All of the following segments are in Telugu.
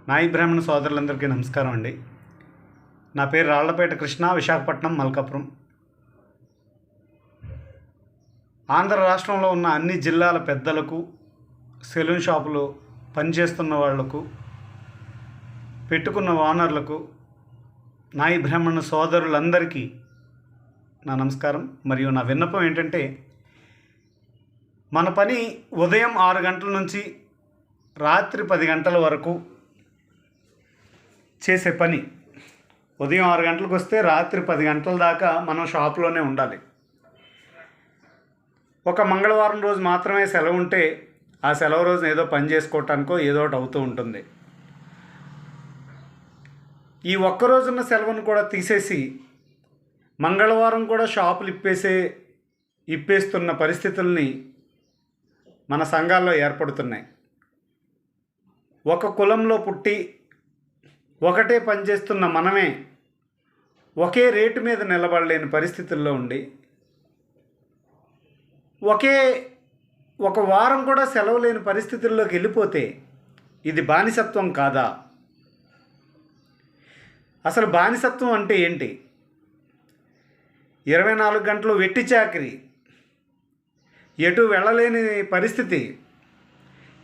నాయి బ్రాహ్మణ సోదరులందరికీ నమస్కారం అండి. నా పేరు రాళ్లపేట కృష్ణ, విశాఖపట్నం, మల్కాపురం. ఆంధ్ర రాష్ట్రంలో ఉన్న అన్ని జిల్లాల పెద్దలకు, సెలూన్ షాపులో పనిచేస్తున్న వాళ్లకు, పెట్టుకున్న ఓనర్లకు, నాయి బ్రాహ్మణ సోదరులందరికీ నా నమస్కారం. మరియు నా విన్నపం ఏంటంటే, మన పని ఉదయం 6 గంటల నుంచి రాత్రి 10 గంటల వరకు చేసే పని. ఉదయం 6 గంటలకు వస్తే రాత్రి 10 గంటల దాకా మనం షాప్లోనే ఉండాలి. ఒక మంగళవారం రోజు మాత్రమే సెలవు ఉంటే ఆ సెలవు రోజున ఏదో పని చేసుకోవటానికో ఏదో ఒకటి అవుతూ ఉంటుంది. ఈ ఒక్క రోజున్న సెలవును కూడా తీసేసి మంగళవారం కూడా షాపులు ఇప్పేస్తున్న పరిస్థితుల్ని మన సంఘాల్లో ఏర్పడుతున్నాయి. ఒక కులంలో పుట్టి ఒకటే పనిచేస్తున్న మనమే ఒకే రేటు మీద నిలబడలేని పరిస్థితుల్లో ఉండి ఒక వారం కూడా సెలవు లేని పరిస్థితుల్లోకి వెళ్ళిపోతే ఇది బానిసత్వం కాదా? అసలు బానిసత్వం అంటే ఏంటి? 24 గంటలు వెట్టి చాకిరి, ఎటు వెళ్ళలేని పరిస్థితి,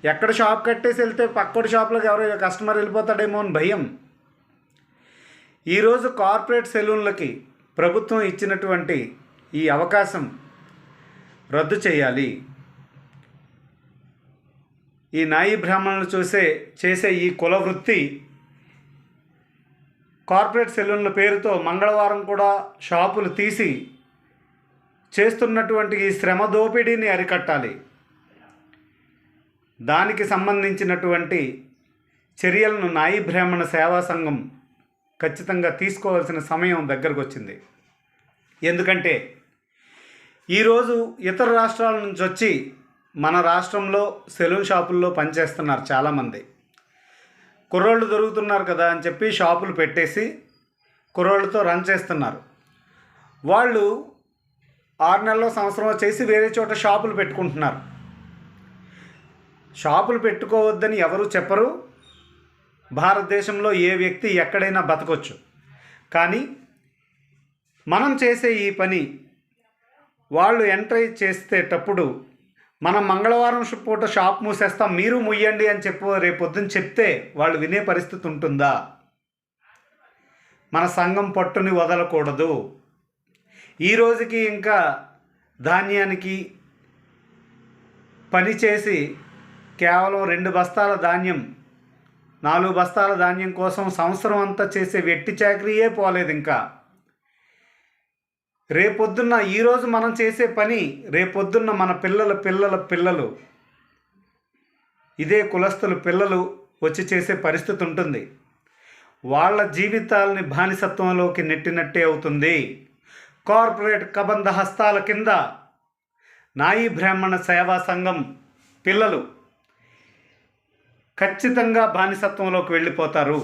ఎక్కడ షాప్ కట్టేసి వెళ్తే పక్కడి షాప్లోకి ఎవరో కస్టమర్ వెళ్ళిపోతాడేమో అని భయం. ఈరోజు కార్పొరేట్ సెలూన్లకి ప్రభుత్వం ఇచ్చినటువంటి ఈ అవకాశం రద్దు చేయాలి. ఈ నాయి బ్రాహ్మణులు చేసే ఈ కుల వృత్తి కార్పొరేట్ సెలూన్ల పేరుతో మంగళవారం కూడా షాపులు తీసి చేస్తున్నటువంటి ఈ శ్రమ దోపిడీని అరికట్టాలి. దానికి సంబంధించినటువంటి చర్యలను నాయి బ్రాహ్మణ సేవా సంఘం ఖచ్చితంగా తీసుకోవాల్సిన సమయం దగ్గరకు వచ్చింది. ఎందుకంటే ఈరోజు ఇతర రాష్ట్రాల నుంచి వచ్చి మన రాష్ట్రంలో సెలూన్ షాపుల్లో పనిచేస్తున్నారు చాలామంది. కుర్రోళ్ళు దొరుకుతున్నారు కదా అని చెప్పి షాపులు పెట్టేసి కుర్రోళ్ళతో రన్ చేస్తున్నారు. వాళ్ళు 6 నెలల్లో సంవత్సరం చేసి వేరే చోట షాపులు పెట్టుకుంటున్నారు. షాపులు పెట్టుకోవద్దని ఎవరు చెప్పరు. భారతదేశంలో ఏ వ్యక్తి ఎక్కడైనా బతకొచ్చు. కానీ మనం చేసే ఈ పని వాళ్ళు ఎంట్రీ చేసేటప్పుడు మనం మంగళవారం పూట షాప్ మూసేస్తాం, మీరు ముయ్యండి అని రేపొద్దున చెప్తే వాళ్ళు వినే పరిస్థితి ఉంటుందా? మన సంఘం పట్టుని వదలకూడదు. ఈ రోజుకి ఇంకా ధాన్యానికి పని చేసి కేవలం 2 బస్తాల ధాన్యం, 4 బస్తాల ధాన్యం కోసం సంవత్సరం అంతా చేసే వెట్టి చాకరీయే పోలేదు. ఇంకా రేపొద్దున్న ఈరోజు మనం చేసే పని రేపొద్దున్న మన పిల్లలు ఇదే కులస్తుల పిల్లలు వచ్చి చేసే పరిస్థితి ఉంటుంది. వాళ్ళ జీవితాలని బానిసత్వంలోకి నెట్టినట్టే అవుతుంది. కార్పొరేట్ కబంధ హస్తాల కింద నాయి బ్రాహ్మణ సేవా సంఘం పిల్లలు ఖచ్చితంగా బానిసత్వంలోకి వెళ్ళిపోతారు.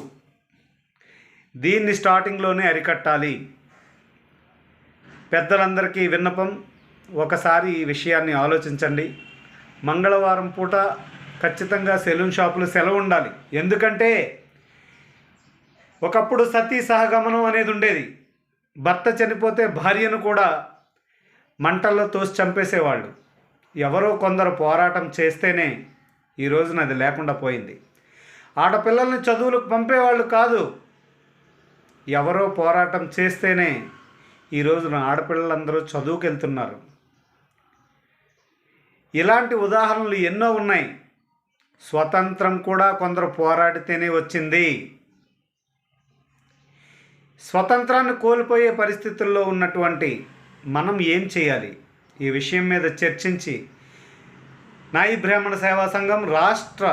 దీన్ని స్టార్టింగ్లోనే అరికట్టాలి. పెద్దలందరికీ విన్నపం, ఒకసారి ఈ విషయాన్ని ఆలోచించండి. మంగళవారం పూట ఖచ్చితంగా సెలూన్ షాపులు సెలవు ఉండాలి. ఎందుకంటే ఒకప్పుడు సతీ సహగమనం అనేది ఉండేది. భర్త చనిపోతే భార్యను కూడా మంటల్లో తోసి చంపేసేవాళ్ళు. ఎవరో కొందరు పోరాటం చేస్తేనే ఈ రోజున అది లేకుండా పోయింది. ఆడపిల్లల్ని చదువులకు పంపేవాళ్ళు కాదు, ఎవరో పోరాటం చేస్తేనే ఈ రోజున ఆడపిల్లలందరూ చదువుకు వెళ్తున్నారు. ఇలాంటి ఉదాహరణలు ఎన్నో ఉన్నాయి. స్వతంత్రం కూడా కొందరు పోరాడితేనే వచ్చింది. స్వతంత్రాన్ని కోల్పోయే పరిస్థితుల్లో ఉన్నటువంటి మనం ఏం చేయాలి? ఈ విషయం మీద చర్చించి నాయి బ్రాహ్మణ సేవా సంఘం రాష్ట్ర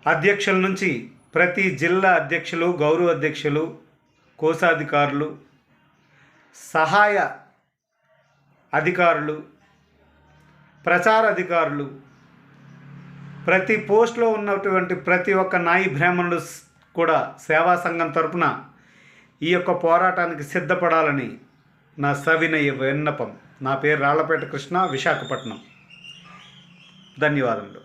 అధ్యక్షుల నుంచి ప్రతి జిల్లా అధ్యక్షులు, గౌరవ అధ్యక్షులు, కోశాధికారులు, సహాయ అధికారులు, ప్రచార అధికారులు, ప్రతి పోస్ట్లో ఉన్నటువంటి ప్రతి ఒక్క నాయి బ్రాహ్మణులు కూడా సేవా సంఘం తరపున ఈ యొక్క పోరాటానికి సిద్ధపడాలని నా సవినయ విన్నపం. నా పేరు రాళ్లపేట కృష్ణ, విశాఖపట్నం. ధన్యవాదములు.